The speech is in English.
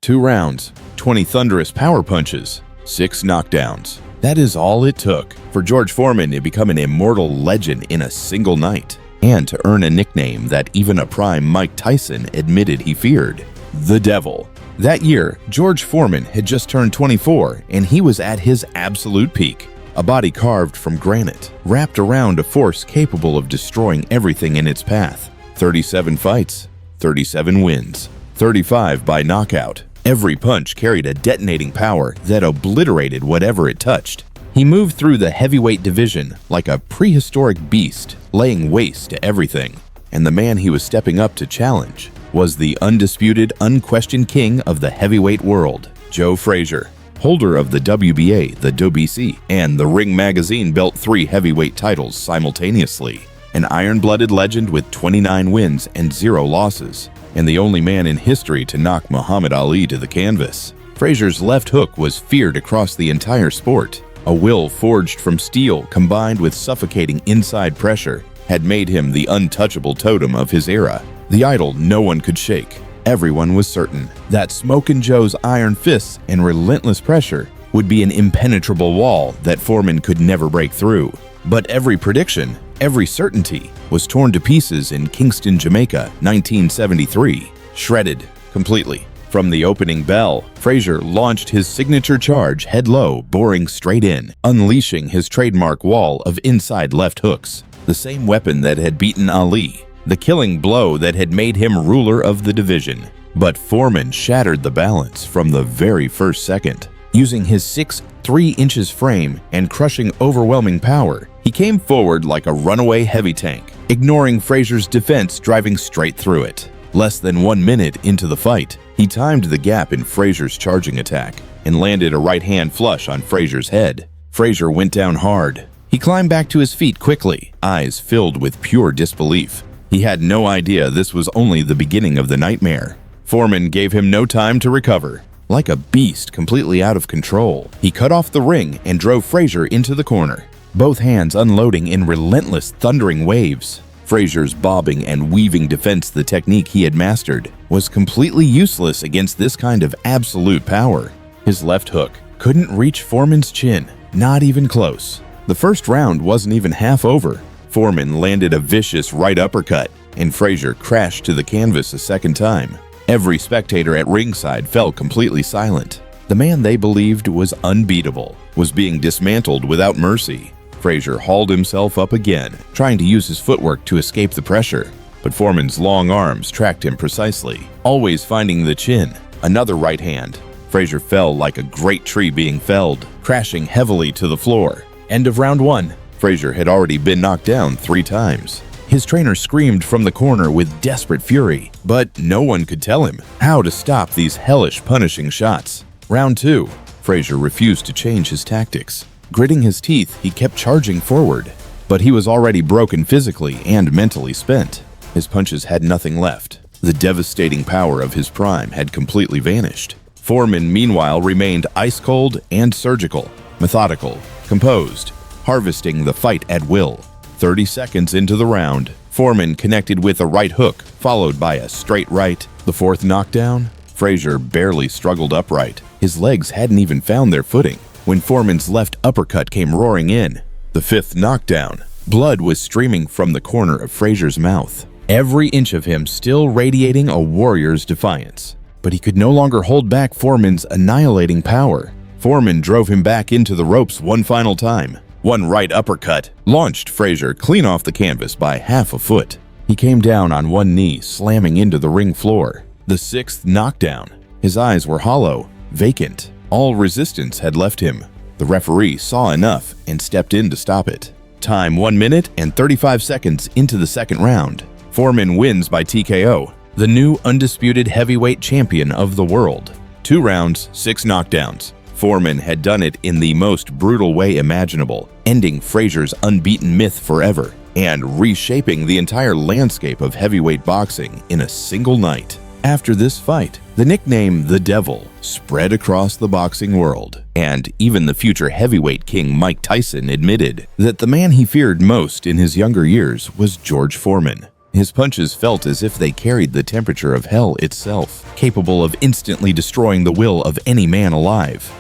2 rounds, 20 thunderous power punches, 6 knockdowns. That is all it took for George Foreman to become an immortal legend in a single night, and to earn a nickname that even a prime Mike Tyson admitted he feared: the Devil. That year, George Foreman had just turned 24, and he was at his absolute peak. A body carved from granite, wrapped around a force capable of destroying everything in its path. 37 fights, 37 wins, 35 by knockout. Every punch carried a detonating power that obliterated whatever it touched. He moved through the heavyweight division like a prehistoric beast, laying waste to everything. And the man he was stepping up to challenge was the undisputed, unquestioned king of the heavyweight world, Joe Frazier. Holder of the WBA, the WBC, and the Ring magazine belt 3 heavyweight titles simultaneously. An iron-blooded legend with 29 wins and 0 losses, and the only man in history to knock Muhammad Ali to the canvas. Frazier's left hook was feared across the entire sport. A will forged from steel combined with suffocating inside pressure had made him the untouchable totem of his era, the idol no one could shake. Everyone was certain that Smokin' Joe's iron fists and relentless pressure would be an impenetrable wall that Foreman could never break through. But every prediction, every certainty, was torn to pieces in Kingston, Jamaica, 1973, shredded completely. From the opening bell, Frazier launched his signature charge head low, boring straight in, unleashing his trademark wall of inside left hooks, the same weapon that had beaten Ali, the killing blow that had made him ruler of the division. But Foreman shattered the balance from the very first second. Using his 6'3" frame and crushing overwhelming power, he came forward like a runaway heavy tank, ignoring Frazier's defense, driving straight through it. Less than 1 minute into the fight, he timed the gap in Frazier's charging attack and landed a right-hand flush on Frazier's head. Frazier went down hard. He climbed back to his feet quickly, eyes filled with pure disbelief. He had no idea this was only the beginning of the nightmare. Foreman gave him no time to recover. Like a beast completely out of control, he cut off the ring and drove Frazier into the corner, both hands unloading in relentless thundering waves. Frazier's bobbing and weaving defense, the technique he had mastered, was completely useless against this kind of absolute power. His left hook couldn't reach Foreman's chin, not even close. The first round wasn't even half over. Foreman landed a vicious right uppercut, and Frazier crashed to the canvas a second time. Every spectator at ringside fell completely silent. The man they believed was unbeatable was being dismantled without mercy. Frazier hauled himself up again, trying to use his footwork to escape the pressure, but Foreman's long arms tracked him precisely, always finding the chin. Another right hand. Frazier fell like a great tree being felled, crashing heavily to the floor. End of round 1. Frazier had already been knocked down 3 times. His trainer screamed from the corner with desperate fury, but no one could tell him how to stop these hellish punishing shots. Round 2. Frazier refused to change his tactics. Gritting his teeth, he kept charging forward, but he was already broken physically and mentally spent. His punches had nothing left. The devastating power of his prime had completely vanished. Foreman, meanwhile, remained ice-cold and surgical, methodical, composed, harvesting the fight at will. 30 seconds into the round, Foreman connected with a right hook, followed by a straight right. The 4th knockdown, Frazier barely struggled upright. His legs hadn't even found their footing when Foreman's left uppercut came roaring in. The 5th knockdown, blood was streaming from the corner of Frazier's mouth, every inch of him still radiating a warrior's defiance. But he could no longer hold back Foreman's annihilating power. Foreman drove him back into the ropes one final time. One right uppercut launched Frazier clean off the canvas by half a foot. He came down on one knee, slamming into the ring floor. The 6th knockdown. His eyes were hollow, vacant. All resistance had left him. The referee saw enough and stepped in to stop it. Time 1 minute and 35 seconds into the second round. Foreman wins by TKO, the new undisputed heavyweight champion of the world. 2 rounds, 6 knockdowns. Foreman had done it in the most brutal way imaginable, ending Frazier's unbeaten myth forever and reshaping the entire landscape of heavyweight boxing in a single night. After this fight, the nickname The Devil spread across the boxing world, and even the future heavyweight king Mike Tyson admitted that the man he feared most in his younger years was George Foreman. His punches felt as if they carried the temperature of hell itself, capable of instantly destroying the will of any man alive.